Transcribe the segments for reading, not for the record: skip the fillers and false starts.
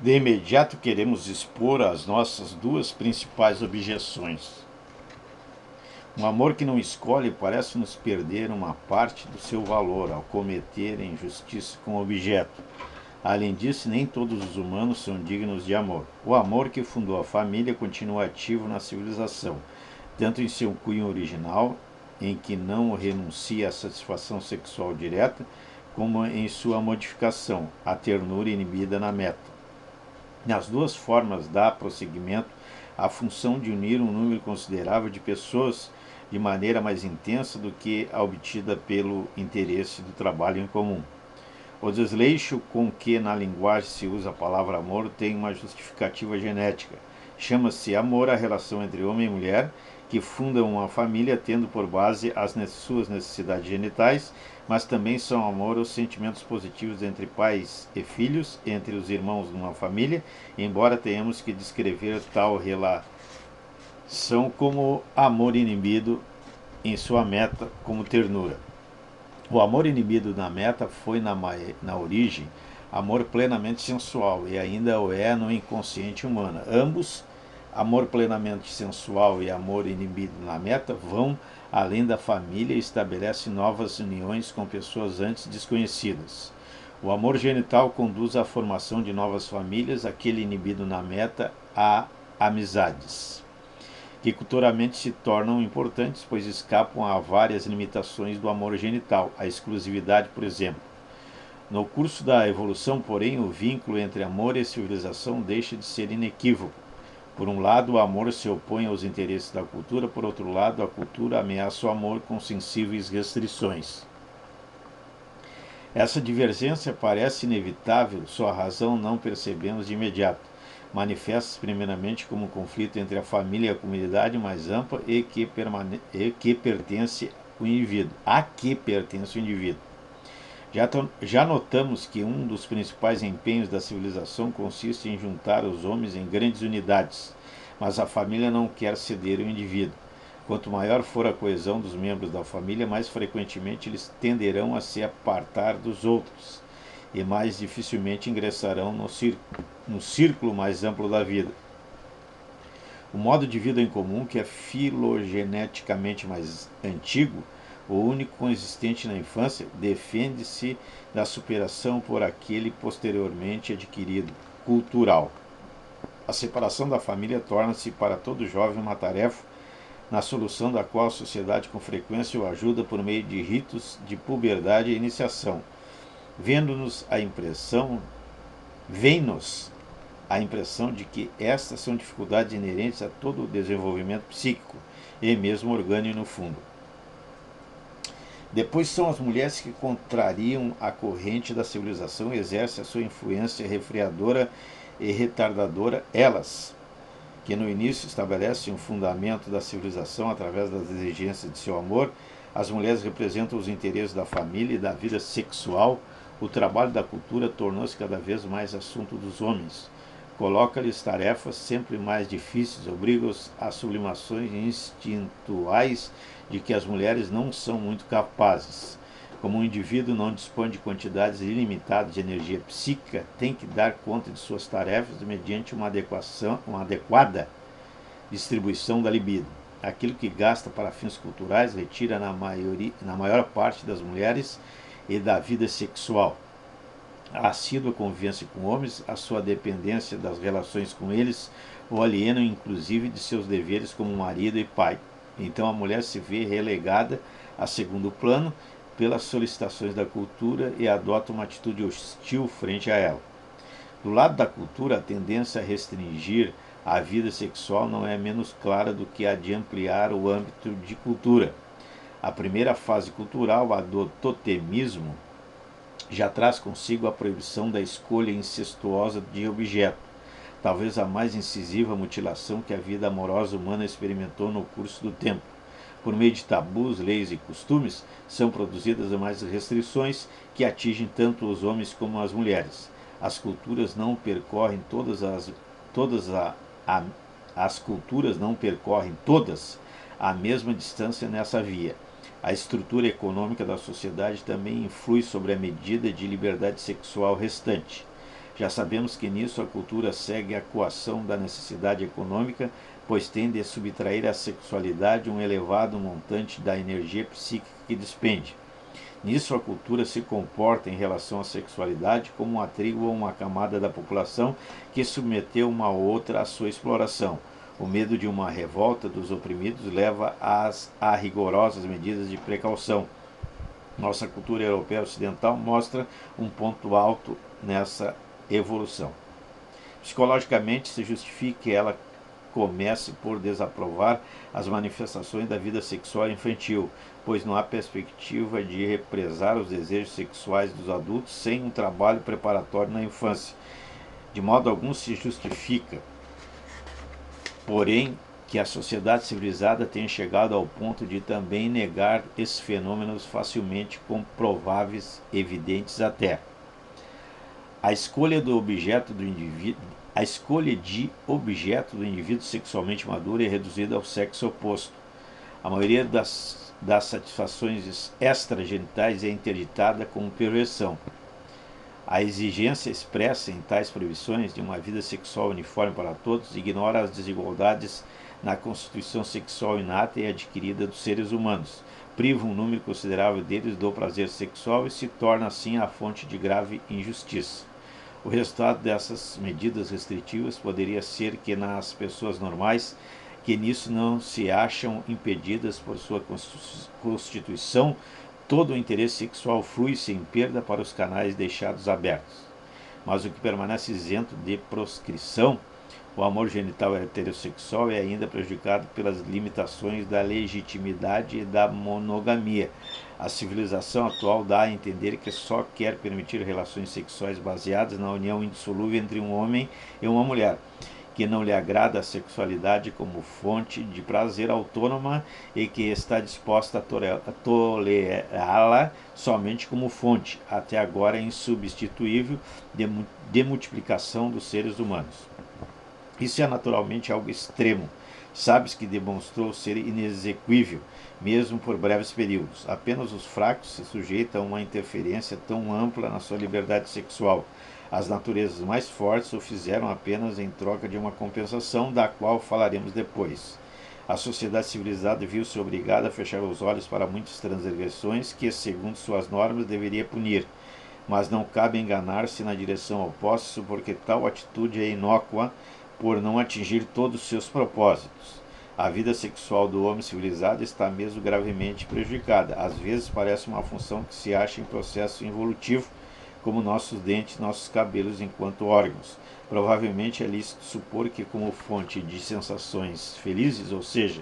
De imediato queremos expor as nossas duas principais objeções. Um amor que não escolhe parece nos perder uma parte do seu valor ao cometer injustiça com o objeto. Além disso, nem todos os humanos são dignos de amor. O amor que fundou a família continua ativo na civilização, tanto em seu cunho original, em que não renuncia à satisfação sexual direta, como em sua modificação, a ternura inibida na meta. Nas duas formas dá prosseguimento à função de unir um número considerável de pessoas de maneira mais intensa do que a obtida pelo interesse do trabalho em comum. O desleixo com que na linguagem se usa a palavra amor tem uma justificativa genética. Chama-se amor a relação entre homem e mulher, que fundam uma família tendo por base as suas necessidades genitais, mas também são amor os sentimentos positivos entre pais e filhos, entre os irmãos numa família, embora tenhamos que descrever tal relação como amor inibido em sua meta, como ternura. O amor inibido na meta foi, na origem, amor plenamente sensual e ainda o é no inconsciente humano. Ambos, amor plenamente sensual e amor inibido na meta, vão além da família e estabelecem novas uniões com pessoas antes desconhecidas. O amor genital conduz à formação de novas famílias, aquele inibido na meta a amizades, que culturalmente se tornam importantes, pois escapam a várias limitações do amor genital, a exclusividade, por exemplo. No curso da evolução, porém, o vínculo entre amor e civilização deixa de ser inequívoco. Por um lado, o amor se opõe aos interesses da cultura, por outro lado, a cultura ameaça o amor com sensíveis restrições. Essa divergência parece inevitável, sua razão não percebemos de imediato. Manifesta-se primeiramente como um conflito entre a família e a comunidade mais ampla e que pertence ao indivíduo. A que pertence o indivíduo. Já notamos que um dos principais empenhos da civilização consiste em juntar os homens em grandes unidades, mas a família não quer ceder ao indivíduo. Quanto maior for a coesão dos membros da família, mais frequentemente eles tenderão a se apartar dos outros e mais dificilmente ingressarão no círculo mais amplo da vida. O modo de vida em comum, que é filogeneticamente mais antigo, o único consistente na infância, defende-se da superação por aquele posteriormente adquirido, cultural. A separação da família torna-se para todo jovem uma tarefa, na solução da qual a sociedade com frequência o ajuda por meio de ritos de puberdade e iniciação. Vem-nos a impressão de que estas são dificuldades inerentes a todo o desenvolvimento psíquico e mesmo orgânico no fundo. Depois são as mulheres que contrariam a corrente da civilização e exercem a sua influência refreadora e retardadora, elas, que no início estabelecem um fundamento da civilização através das exigências de seu amor. As mulheres representam os interesses da família e da vida sexual. O trabalho da cultura tornou-se cada vez mais assunto dos homens. Coloca-lhes tarefas sempre mais difíceis, obriga-os a sublimações instintuais de que as mulheres não são muito capazes. Como um indivíduo não dispõe de quantidades ilimitadas de energia psíquica, tem que dar conta de suas tarefas mediante uma adequada distribuição da libido. Aquilo que gasta para fins culturais retira na maior parte das mulheres e da vida sexual. A assídua convivência com homens, a sua dependência das relações com eles, o alienam inclusive de seus deveres como marido e pai. Então a mulher se vê relegada a segundo plano pelas solicitações da cultura e adota uma atitude hostil frente a ela. Do lado da cultura, a tendência a restringir a vida sexual não é menos clara do que a de ampliar o âmbito de cultura. A primeira fase cultural, a do totemismo, já traz consigo a proibição da escolha incestuosa de objeto, talvez a mais incisiva mutilação que a vida amorosa humana experimentou no curso do tempo. Por meio de tabus, leis e costumes, são produzidas mais restrições que atingem tanto os homens como as mulheres. As culturas não percorrem as culturas não percorrem todas a mesma distância nessa via. A estrutura econômica da sociedade também influi sobre a medida de liberdade sexual restante. Já sabemos que nisso a cultura segue a coação da necessidade econômica, pois tende a subtrair à sexualidade um elevado montante da energia psíquica que despende. Nisso a cultura se comporta em relação à sexualidade como uma tribo ou uma camada da população que submeteu uma outra à sua exploração. O medo de uma revolta dos oprimidos leva a rigorosas medidas de precaução. Nossa cultura europeia ocidental mostra um ponto alto nessa evolução. Psicologicamente, se justifica que ela comece por desaprovar as manifestações da vida sexual infantil, pois não há perspectiva de represar os desejos sexuais dos adultos sem um trabalho preparatório na infância. De modo algum se justifica, porém, que a sociedade civilizada tenha chegado ao ponto de também negar esses fenômenos facilmente comprováveis, evidentes até. A escolha de objeto do indivíduo sexualmente maduro é reduzida ao sexo oposto. A maioria das satisfações extragenitais é interditada como perversão. A exigência expressa em tais proibições de uma vida sexual uniforme para todos ignora as desigualdades na constituição sexual inata e adquirida dos seres humanos, priva um número considerável deles do prazer sexual e se torna assim a fonte de grave injustiça. O resultado dessas medidas restritivas poderia ser que nas pessoas normais, que nisso não se acham impedidas por sua constituição, todo o interesse sexual flui sem perda para os canais deixados abertos. Mas o que permanece isento de proscrição, o amor genital heterossexual, é ainda prejudicado pelas limitações da legitimidade e da monogamia. A civilização atual dá a entender que só quer permitir relações sexuais baseadas na união indissolúvel entre um homem e uma mulher, que não lhe agrada a sexualidade como fonte de prazer autônoma e que está disposta a tolerá-la somente como fonte, até agora insubstituível, de multiplicação dos seres humanos. Isso é naturalmente algo extremo. Sabe-se que demonstrou ser inexequível, mesmo por breves períodos. Apenas os fracos se sujeitam a uma interferência tão ampla na sua liberdade sexual. As naturezas mais fortes o fizeram apenas em troca de uma compensação, da qual falaremos depois. A sociedade civilizada viu-se obrigada a fechar os olhos para muitas transgressões que, segundo suas normas, deveria punir. Mas não cabe enganar-se na direção oposta, porque tal atitude é inócua por não atingir todos os seus propósitos. A vida sexual do homem civilizado está mesmo gravemente prejudicada. Às vezes parece uma função que se acha em processo involutivo, como nossos dentes, nossos cabelos enquanto órgãos. Provavelmente é lícito supor que como fonte de sensações felizes, ou seja,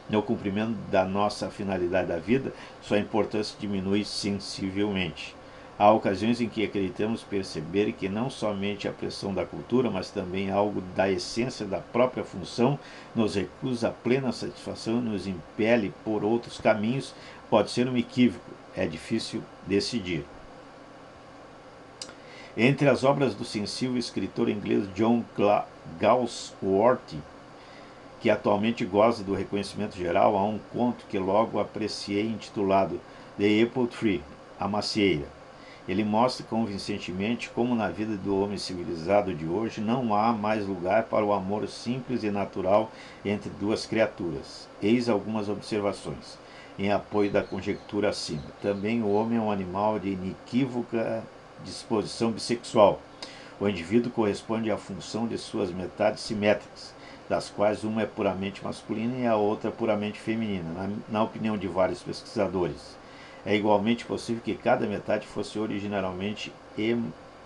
no cumprimento da nossa finalidade da vida, sua importância diminui sensivelmente. Há ocasiões em que acreditamos perceber que não somente a pressão da cultura, mas também algo da essência da própria função nos recusa a plena satisfação e nos impele por outros caminhos. Pode ser um equívoco, é difícil decidir. Entre as obras do sensível escritor inglês John Galsworthy, que atualmente goza do reconhecimento geral, há um conto que logo apreciei intitulado The Apple Tree, a macieira. Ele mostra convincentemente como na vida do homem civilizado de hoje não há mais lugar para o amor simples e natural entre duas criaturas. Eis algumas observações, em apoio da conjectura acima. Também o homem é um animal de inequívoca disposição bissexual. O indivíduo corresponde à função de suas metades simétricas, das quais uma é puramente masculina e a outra puramente feminina, na opinião de vários pesquisadores. É igualmente possível que cada metade fosse originalmente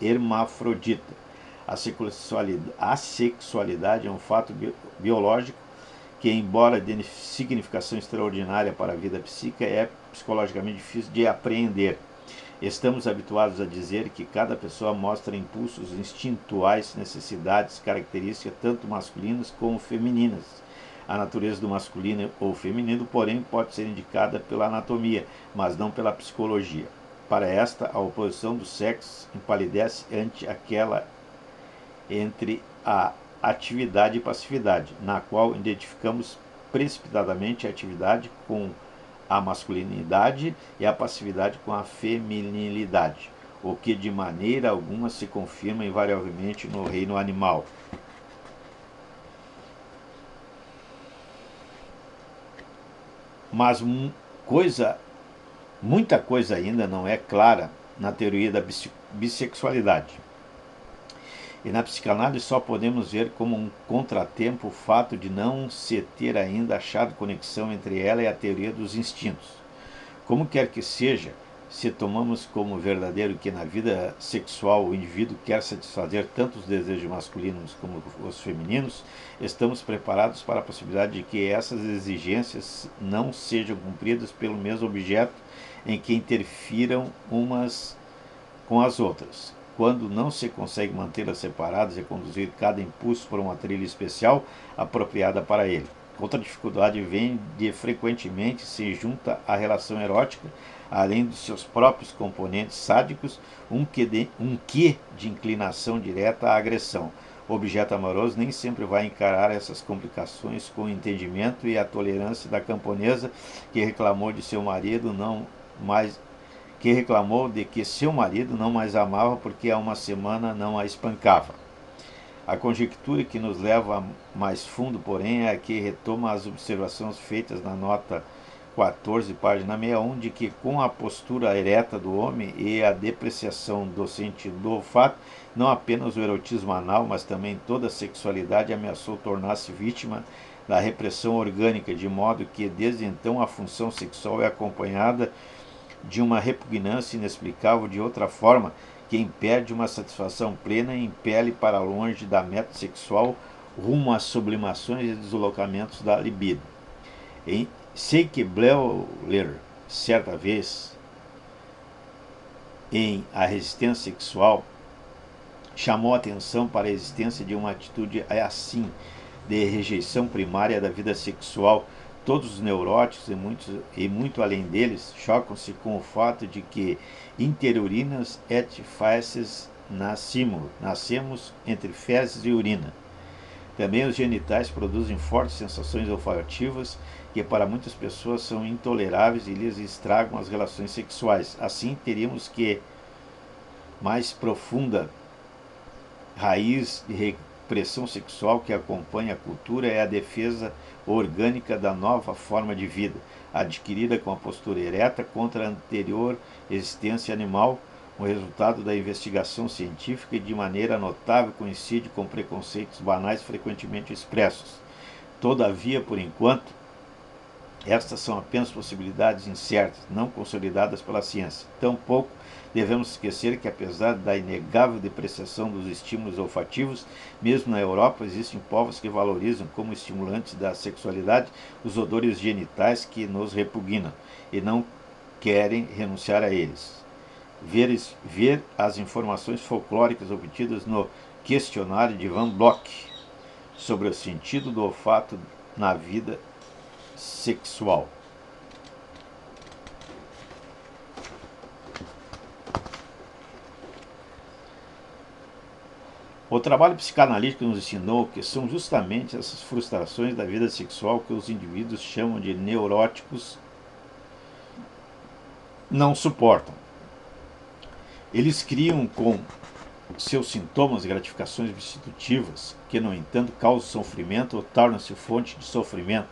hermafrodita. A sexualidade é um fato biológico que, embora de significação extraordinária para a vida psíquica, é psicologicamente difícil de apreender. Estamos habituados a dizer que cada pessoa mostra impulsos instintuais, necessidades, características tanto masculinas como femininas. A natureza do masculino ou feminino, porém, pode ser indicada pela anatomia, mas não pela psicologia. Para esta, a oposição dos sexos empalidece ante aquela entre a atividade e passividade, na qual identificamos precipitadamente a atividade com a masculinidade e a passividade com a feminilidade. o que de maneira alguma se confirma invariavelmente no reino animal. Mas muita coisa ainda não é clara na teoria da bissexualidade. E na psicanálise só podemos ver como um contratempo o fato de não se ter ainda achado conexão entre ela e a teoria dos instintos. Como quer que seja, se tomamos como verdadeiro que na vida sexual o indivíduo quer satisfazer tanto os desejos masculinos como os femininos, estamos preparados para a possibilidade de que essas exigências não sejam cumpridas pelo mesmo objeto em que interfiram umas com as outras. Quando não se consegue mantê-las separadas e conduzir cada impulso por uma trilha especial apropriada para ele. Outra dificuldade vem de frequentemente se junta à relação erótica, além dos seus próprios componentes sádicos, um quê de inclinação direta à agressão. O objeto amoroso nem sempre vai encarar essas complicações com o entendimento e a tolerância da camponesa que reclamou de seu marido de que seu marido não mais amava porque há uma semana não a espancava. A conjectura que nos leva mais fundo, porém, é a que retoma as observações feitas na nota 14, página 61, de que com a postura ereta do homem e a depreciação do sentido do olfato, não apenas o erotismo anal, mas também toda a sexualidade ameaçou tornar-se vítima da repressão orgânica, de modo que desde então a função sexual é acompanhada de uma repugnância inexplicável de outra forma, que impede uma satisfação plena e impele para longe da meta sexual rumo às sublimações e deslocamentos da libido. Sei que Bleuler, certa vez, em A Resistência Sexual, chamou a atenção para a existência de uma atitude assim, de rejeição primária da vida sexual. Todos os neuróticos e muito além deles chocam-se com o fato de que interiorinas et faeces nascemos entre fezes e urina. Também os genitais produzem fortes sensações olfativas que para muitas pessoas são intoleráveis e lhes estragam as relações sexuais. Assim, teríamos que mais profunda raiz de repressão sexual que acompanha a cultura é a defesa orgânica da nova forma de vida, adquirida com a postura ereta contra a anterior existência animal, o resultado da investigação científica e de maneira notável coincide com preconceitos banais frequentemente expressos. Todavia, por enquanto, estas são apenas possibilidades incertas, não consolidadas pela ciência. Tampouco devemos esquecer que, apesar da inegável depreciação dos estímulos olfativos, mesmo na Europa existem povos que valorizam como estimulantes da sexualidade os odores genitais que nos repugnam e não querem renunciar a eles. Ver as informações folclóricas obtidas no questionário de Van Bloch sobre o sentido do olfato na vida sexual. O trabalho psicanalítico nos ensinou que são justamente essas frustrações da vida sexual que os indivíduos chamam de neuróticos não suportam. Eles criam com seus sintomas gratificações substitutivas que, no entanto, causam sofrimento ou tornam-se fonte de sofrimento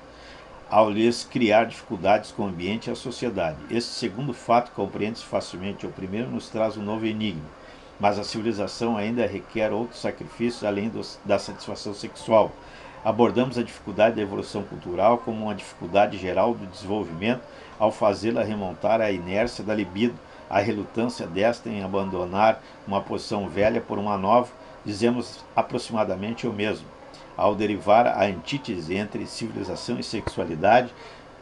ao lhes criar dificuldades com o ambiente e a sociedade. Este segundo fato compreende-se facilmente. O primeiro nos traz um novo enigma, mas a civilização ainda requer outros sacrifícios além da satisfação sexual. Abordamos a dificuldade da evolução cultural como uma dificuldade geral do desenvolvimento ao fazê-la remontar à inércia da libido, a relutância desta em abandonar uma posição velha por uma nova. Dizemos aproximadamente o mesmo ao derivar a antítese entre civilização e sexualidade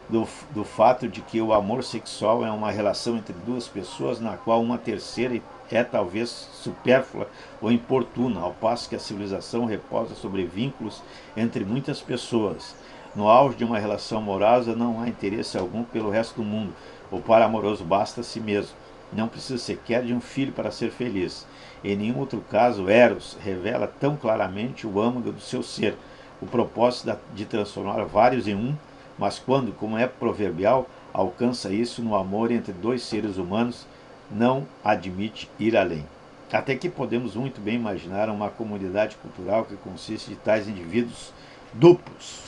do fato de que o amor sexual é uma relação entre duas pessoas na qual uma terceira é talvez supérflua ou importuna, ao passo que a civilização reposa sobre vínculos entre muitas pessoas. No auge de uma relação amorosa não há interesse algum pelo resto do mundo. O par amoroso basta a si mesmo. Não precisa sequer de um filho para ser feliz. Em nenhum outro caso, Eros revela tão claramente o âmago do seu ser, o propósito de transformar vários em um, mas quando, como é proverbial, alcança isso no amor entre dois seres humanos, não admite ir além. Até que podemos muito bem imaginar uma comunidade cultural que consiste de tais indivíduos duplos,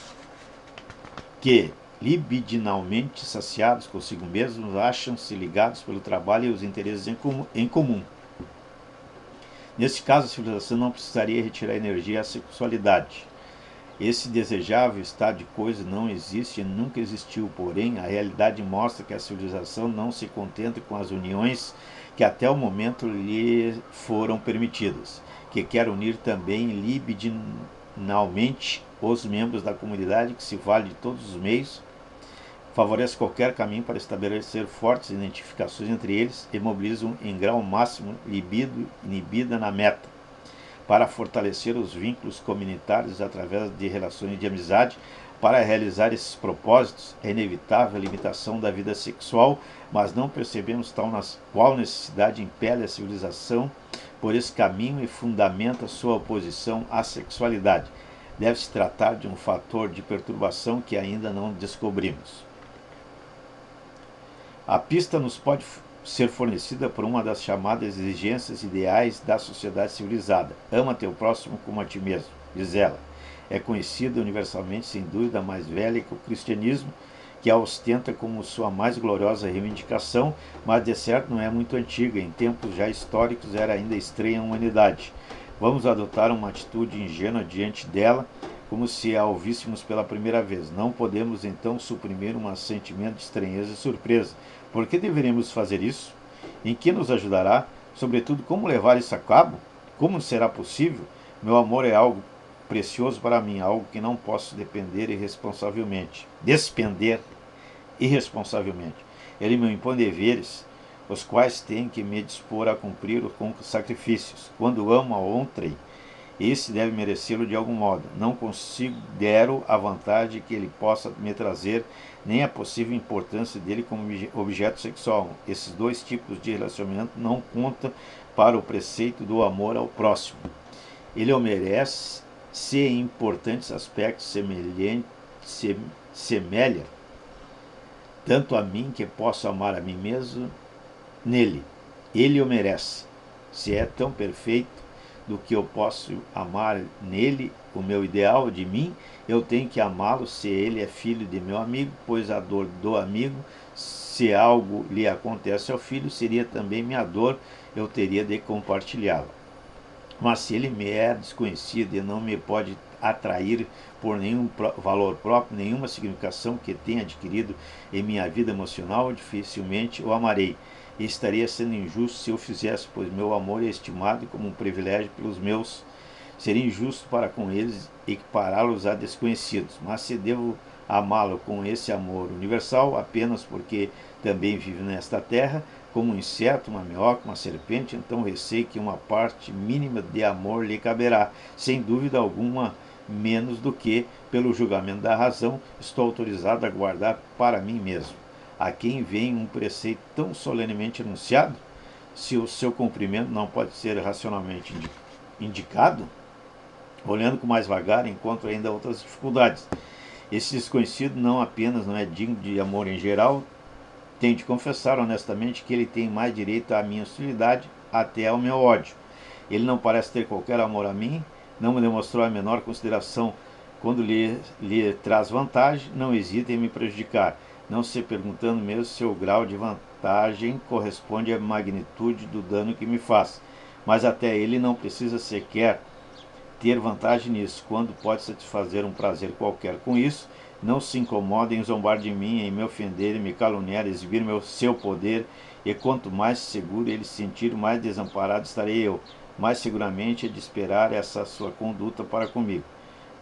que, libidinalmente saciados consigo mesmos, acham-se ligados pelo trabalho e os interesses em comum. Nesse caso, a civilização não precisaria retirar energia à sexualidade. Esse desejável estado de coisa não existe e nunca existiu, porém, a realidade mostra que a civilização não se contenta com as uniões que até o momento lhe foram permitidas, que quer unir também libidinalmente os membros da comunidade, que se vale de todos os meios, favorece qualquer caminho para estabelecer fortes identificações entre eles e mobilizam em grau máximo libido inibida na meta, para fortalecer os vínculos comunitários através de relações de amizade. Para realizar esses propósitos, é inevitável a limitação da vida sexual, mas não percebemos qual necessidade impele a civilização por esse caminho e fundamenta sua oposição à sexualidade. Deve-se tratar de um fator de perturbação que ainda não descobrimos. A pista nos pode ser fornecida por uma das chamadas exigências ideais da sociedade civilizada. Ama teu próximo como a ti mesmo, diz ela. É conhecida universalmente, sem dúvida, mais velha que o cristianismo, que a ostenta como sua mais gloriosa reivindicação, mas de certo não é muito antiga. Em tempos já históricos era ainda estranha à humanidade. Vamos adotar uma atitude ingênua diante dela, como se a ouvíssemos pela primeira vez. Não podemos então suprimir um sentimento de estranheza e surpresa. Por que deveríamos fazer isso? Em que nos ajudará? Sobretudo, como levar isso a cabo? Como será possível? Meu amor é algo precioso para mim, algo que não posso despender irresponsavelmente. Ele me impõe deveres, os quais tenho que me dispor a cumprir com sacrifícios. Quando amo a outrem, esse deve merecê-lo de algum modo. Não considero a vantagem que ele possa me trazer, nem a possível importância dele como objeto sexual. Esses dois tipos de relacionamento não contam para o preceito do amor ao próximo. Ele o merece se em importantes aspectos semelha tanto a mim que posso amar a mim mesmo nele. Ele o merece. Se é tão perfeito do que eu posso amar nele, o meu ideal de mim, eu tenho que amá-lo se ele é filho de meu amigo, pois a dor do amigo, se algo lhe acontece ao filho, seria também minha dor, eu teria de compartilhá-la. Mas se ele me é desconhecido e não me pode atrair por nenhum valor próprio, nenhuma significação que tenha adquirido em minha vida emocional, dificilmente o amarei. E estaria sendo injusto se eu fizesse, pois meu amor é estimado como um privilégio pelos meus. Seria injusto para com eles equipará-los a desconhecidos. Mas se devo amá-lo com esse amor universal, apenas porque também vive nesta terra, como um inseto, uma minhoca, uma serpente, então receio que uma parte mínima de amor lhe caberá, sem dúvida alguma menos do que, pelo julgamento da razão, estou autorizado a guardar para mim mesmo. A quem vem um preceito tão solenemente anunciado, se o seu cumprimento não pode ser racionalmente indicado? Olhando com mais vagar, encontro ainda outras dificuldades. Esse desconhecido não apenas não é digno de amor em geral, tenho de confessar honestamente que ele tem mais direito à minha hostilidade, até ao meu ódio. Ele não parece ter qualquer amor a mim, não me demonstrou a menor consideração quando lhe traz vantagem, não hesita em me prejudicar, não se perguntando mesmo se o grau de vantagem corresponde à magnitude do dano que me faz. Mas até ele não precisa sequer ter vantagem nisso, quando pode satisfazer um prazer qualquer com isso. Não se incomoda em zombar de mim, em me ofender, em me caluniar, exibir seu poder, e quanto mais seguro ele se sentir, mais desamparado estarei eu. Mais seguramente é de esperar essa sua conduta para comigo.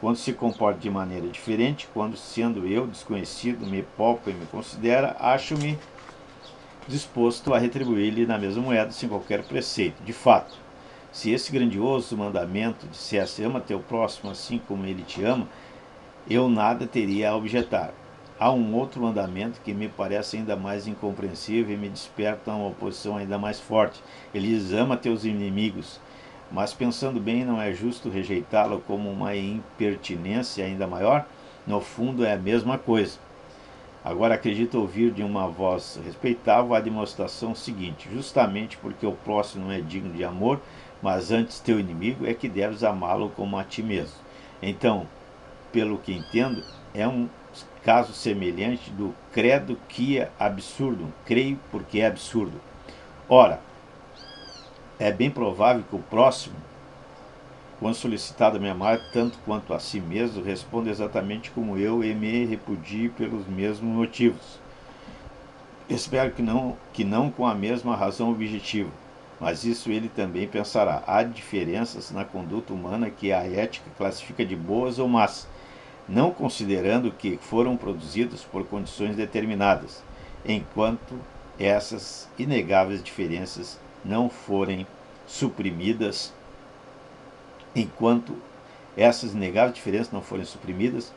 Quando se comporta de maneira diferente, quando sendo eu desconhecido, me poupa e me considera, acho-me disposto a retribuir-lhe na mesma moeda, sem qualquer preceito. De fato, se esse grandioso mandamento dissesse ama teu próximo assim como ele te ama, eu nada teria a objetar. Há um outro mandamento que me parece ainda mais incompreensível e me desperta uma oposição ainda mais forte. Ele diz, ama teus inimigos. Mas pensando bem, não é justo rejeitá-lo como uma impertinência ainda maior? No fundo é a mesma coisa. Agora acredito ouvir de uma voz respeitável a demonstração seguinte: justamente porque o próximo não é digno de amor, mas antes teu inimigo, é que deves amá-lo como a ti mesmo. Então, pelo que entendo, é um caso semelhante do credo quia absurdum, creio porque é absurdo. Ora, é bem provável que o próximo, quando solicitado a me amar tanto quanto a si mesmo, responda exatamente como eu e me repudie pelos mesmos motivos. Espero que não com a mesma razão objetiva, mas isso ele também pensará. Há diferenças na conduta humana que a ética classifica de boas ou más, não considerando que foram produzidas por condições determinadas, enquanto essas inegáveis diferenças não forem suprimidas,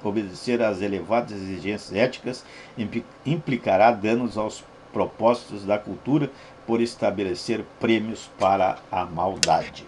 obedecer às elevadas exigências éticas implicará danos aos propósitos da cultura por estabelecer prêmios para a maldade.